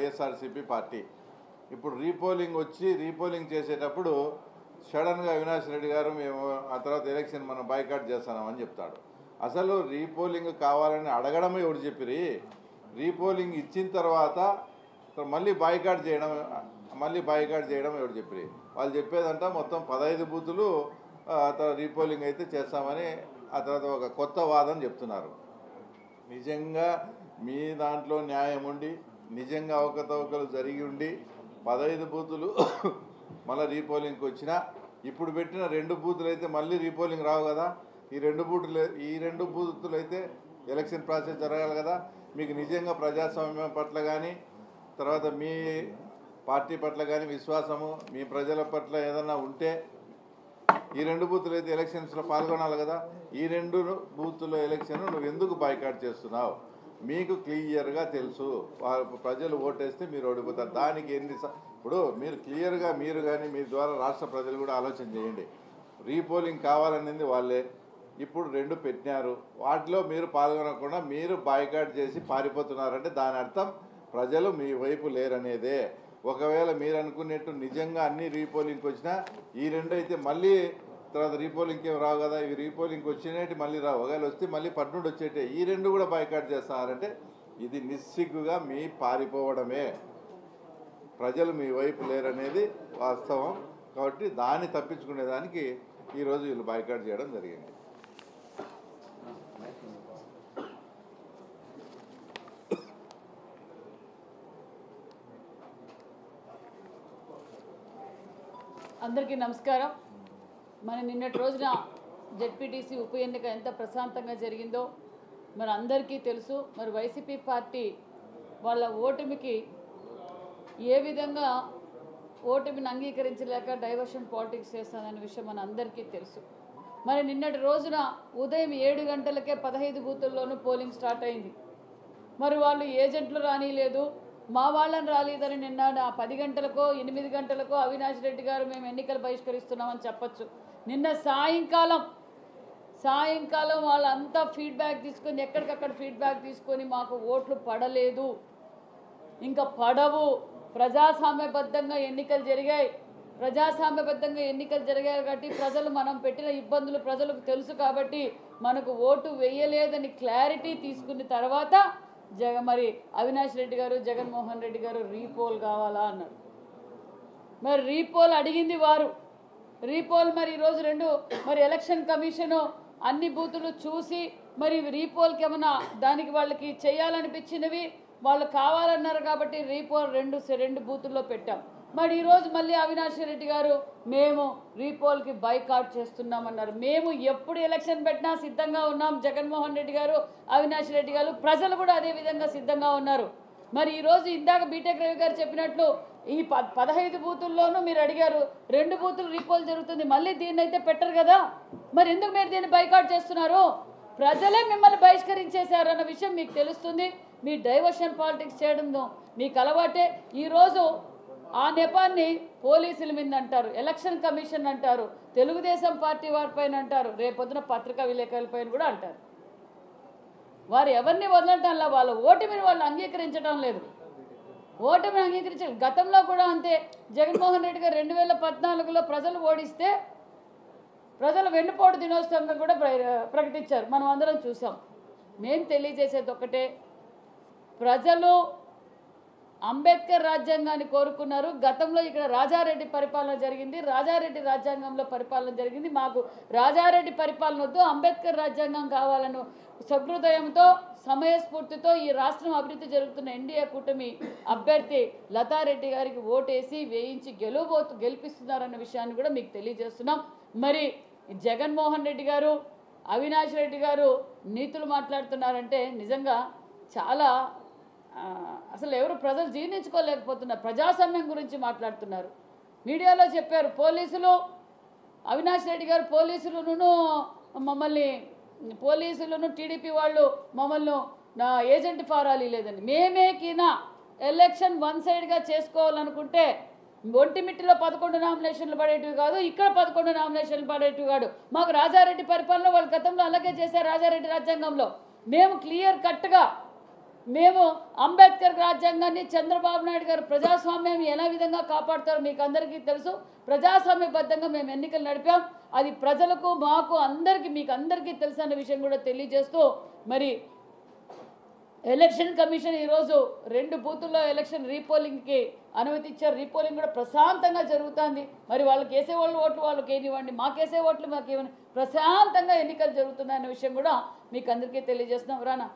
YSRCP party. ఇప్పుడు repolling వచ్చి repolling చేసేటప్పుడు సడన్గా అవినాష్ రెడ్డి గారు మేము ఆ తర్వాత ఎలక్షన్ మనం బాయ్కాట్ చేస్తున్నామని చెప్తాడు. అసలు రీపోలింగ్ కావాలని అడగడమే ఎవరు చెప్పిరి? రీపోలింగ్ ఇచ్చిన తర్వాత మళ్ళీ బాయ్కాట్ చేయడం ఎవరు చెప్పిరి? వాళ్ళు చెప్పేదంట మొత్తం 15 బూతులు రీపోలింగ్ అయితే చేస్తామని ఆ తర్వాత ఒక కొత్త వాదన చెప్తున్నారు. నిజంగా మీ దాంట్లో న్యాయం ఉండి నిజంగా అవకతవకలు జరిగి ఉండి 15 బూతులు మళ్ళీ రీపోలింగ్కి వచ్చినా ఇప్పుడు పెట్టిన 2 బూతులు అయితే మళ్ళీ రీపోలింగ్ రావు కదా. ఈ రెండు బూతులు అయితే ఎలక్షన్ ప్రాసెస్ జరగాలి కదా. మీకు నిజంగా ప్రజాస్వామ్యం పట్ల కానీ తర్వాత మీ పార్టీ పట్ల కానీ విశ్వాసము మీ ప్రజల పట్ల ఏదన్నా ఉంటే ఈ 2 బూతులు అయితే ఎలక్షన్స్లో పాల్గొనాలి కదా. ఈ 2 బూతుల ఎలక్షన్ నువ్వు ఎందుకు బాయ్కాట్ చేస్తున్నావు? మీకు క్లియర్గా తెలుసు ప్రజలు ఓటేస్తే మీరు ఓడిపోతారు. దానికి ఇప్పుడు మీరు క్లియర్గా మీరు కానీ మీ ద్వారా రాష్ట్ర ప్రజలు కూడా ఆలోచన చేయండి. రీపోలింగ్ కావాలనేది వాళ్ళే, ఇప్పుడు 2 పెట్టినారు, వాటిలో మీరు పాల్గొనకుండా మీరు బాయ్కాట్ చేసి పారిపోతున్నారంటే దాని అర్థం ప్రజలు మీ వైపు లేరనేదే. ఒకవేళ మీరు అనుకునేట్టు నిజంగా అన్ని రీపోలింగ్కి వచ్చినా ఈ 2 అయితే మళ్ళీ తర్వాత రీపోలింగ్కి ఏం రావు కదా. ఇవి రీపోలింగ్కి వచ్చినట్టు మళ్ళీ రావు, ఒకవేళ వస్తే మళ్ళీ పట్నుండి వచ్చేటే ఈ 2 కూడా బాయ్కాట్ చేస్తారంటే ఇది నిస్సిగ్గుగా మీ పారిపోవడమే. ప్రజలు మీ వైపు లేరనేది వాస్తవం. కాబట్టి దాన్ని తప్పించుకునేదానికి ఈరోజు వీళ్ళు బాయ్కాట్ చేయడం జరిగింది. అందరికీ నమస్కారం. మరి నిన్నటి రోజున జెడ్పీటీసీ ఉప ఎన్నిక ఎంత ప్రశాంతంగా జరిగిందో మరి అందరికీ తెలుసు. మరి వైసీపీ పార్టీ వాళ్ళ ఓటమికి ఏ విధంగా ఓటమిని అంగీకరించలేక డైవర్షన్ పాలిటిక్స్ చేస్తాననే విషయం మన అందరికీ తెలుసు. మరి నిన్నటి రోజున ఉదయం 7 గంటలకే 15 బూతుల్లోనూ పోలింగ్ స్టార్ట్ అయింది. మరి వాళ్ళు ఏజెంట్లు రానిలేదు, మా వాళ్ళని రాలేదని నిన్న 10 గంటలకో 8 గంటలకో అవినాష్ రెడ్డి గారు మేము ఎన్నికలు బహిష్కరిస్తున్నామని చెప్పచ్చు. నిన్న సాయంకాలం వాళ్ళంతా ఫీడ్బ్యాక్ తీసుకొని ఎక్కడికక్కడ ఫీడ్బ్యాక్ తీసుకొని మాకు ఓట్లు పడలేదు, ఇంకా పడవు, ప్రజాస్వామ్యబద్ధంగా ఎన్నికలు జరిగాయి కాబట్టి ప్రజలు మనం పెట్టిన ఇబ్బందులు ప్రజలకు తెలుసు కాబట్టి మనకు ఓటు వేయలేదని క్లారిటీ తీసుకున్న తర్వాత మరి అవినాష్ రెడ్డి గారు జగన్మోహన్ రెడ్డి గారు రీపోల్ కావాలా అన్నారు. మరి రీపోల్ అడిగింది వారు. రీపోల్ మరి ఈరోజు 2 మరి ఎలక్షన్ కమిషను అన్ని బూతులు చూసి మరి రీపోల్కి ఏమన్నా దానికి వాళ్ళకి చేయాలనిపించినవి వాళ్ళు కావాలన్నారు కాబట్టి రీపోల్ 2 బూతుల్లో పెట్టాం. మరి ఈరోజు మళ్ళీ అవినాష్ రెడ్డి గారు మేము రీపోల్కి బాయ్కాట్ చేస్తున్నామన్నారు. మేము ఎప్పుడు ఎలక్షన్ పెట్టినా సిద్ధంగా ఉన్నాం. జగన్మోహన్ రెడ్డి గారు అవినాష్ రెడ్డి గారు ప్రజలు కూడా అదే విధంగా సిద్ధంగా ఉన్నారు. మరి ఈరోజు ఇందాక బీటెక్ రవి గారు చెప్పినట్లు ఈ 15 బూతుల్లోనూ మీరు అడిగారు 2 బూతులు రీపోల్ జరుగుతుంది, మళ్ళీ దీన్ని అయితే పెట్టరు కదా. మరి ఎందుకు మీరు దీన్ని బాయ్కాట్ చేస్తున్నారు? ప్రజలే మిమ్మల్ని బహిష్కరించేశారు అన్న విషయం మీకు తెలుస్తుంది. మీ డైవర్షన్ పాలిటిక్స్ చేయడంలో మీకు అలవాటే. ఈరోజు ఆ నెపాన్ని పోలీసుల మీద అంటారు, ఎలక్షన్ కమిషన్ అంటారు, తెలుగుదేశం పార్టీ వారిపైన అంటారు, రేపొద్దున పత్రికా విలేకరులపైన కూడా అంటారు. వారు ఎవరిని వదలటంలా, వాళ్ళ ఓటమిని వాళ్ళు అంగీకరించడం లేదు. ఓటమిని అంగీకరించారు. గతంలో కూడా అంతే. జగన్మోహన్ రెడ్డి గారు 2014లో ప్రజలు ఓడిస్తే ప్రజలు వెన్నుపోటు దినోత్సవంగా కూడా ప్రకటించారు, మనం అందరం చూసాం. మేము తెలియజేసేది ఒక్కటే, ప్రజలు అంబేద్కర్ రాజ్యాంగాన్ని కోరుకున్నారు. గతంలో ఇక్కడ రాజారెడ్డి పరిపాలన జరిగింది, రాజారెడ్డి రాజ్యాంగంలో పరిపాలన జరిగింది. మాకు రాజారెడ్డి పరిపాలన వద్దు, అంబేద్కర్ రాజ్యాంగం కావాలను సహృదయంతో సమయస్ఫూర్తితో ఈ రాష్ట్రం అభివృద్ధి జరుగుతున్న ఎన్డీఏ కూటమి అభ్యర్థి లతారెడ్డి గారికి ఓటేసి వేయించి గెలిపిస్తున్నారన్న విషయాన్ని కూడా మీకు తెలియజేస్తున్నాం. మరి జగన్మోహన్ రెడ్డి గారు అవినాష్ రెడ్డి గారు నీతులు మాట్లాడుతున్నారంటే నిజంగా చాలా అసలు ఎవరు ప్రజలు జీర్ణించుకోలేకపోతున్నారు. ప్రజాస్వామ్యం గురించి మాట్లాడుతున్నారు. మీడియాలో చెప్పారు పోలీసులు, అవినాష్ రెడ్డి గారు పోలీసులను టీడీపీ వాళ్ళు మమ్మల్ని నా ఏజెంట్ ఫారాలి లేదని. మేమేకినా ఎలక్షన్ 1 సైడ్గా చేసుకోవాలనుకుంటే ఒంటిమిట్టిలో 11 నామినేషన్లు పడేటివి కాదు, ఇక్కడ 11 నామినేషన్లు పడేటివి కాదు. మాకు రాజారెడ్డి పరిపాలన వాళ్ళు గతంలో అలాగే చేశారు. రాజారెడ్డి రాజ్యాంగంలో మేము క్లియర్ కట్గా మేము అంబేద్కర్ రాజ్యాంగాన్ని, చంద్రబాబు నాయుడు గారు ప్రజాస్వామ్యాన్ని ఎలా విధంగా కాపాడుతారో మీకు అందరికీ తెలుసు. ప్రజాస్వామ్యబద్ధంగా మేము ఎన్నికలు నడిపాం. అది ప్రజలకు, మాకు అందరికీ, మీకు అందరికీ తెలుసు అన్న విషయం కూడా తెలియజేస్తూ, మరి ఎలక్షన్ కమిషన్ ఈరోజు 2 బూతుల్లో ఎలక్షన్ రీపోలింగ్కి అనుమతి ఇచ్చారు. రీపోలింగ్ కూడా ప్రశాంతంగా జరుగుతుంది. మరి వాళ్ళకి వేసే వాళ్ళు ఓట్లు వాళ్ళకి ఏనివ్వండి, మాకేసే ఓట్లు మాకు ఇవ్వండి, ప్రశాంతంగా ఎన్నికలు జరుగుతున్నాయన్న విషయం కూడా మీకు అందరికీ తెలియజేస్తున్నాం. రానా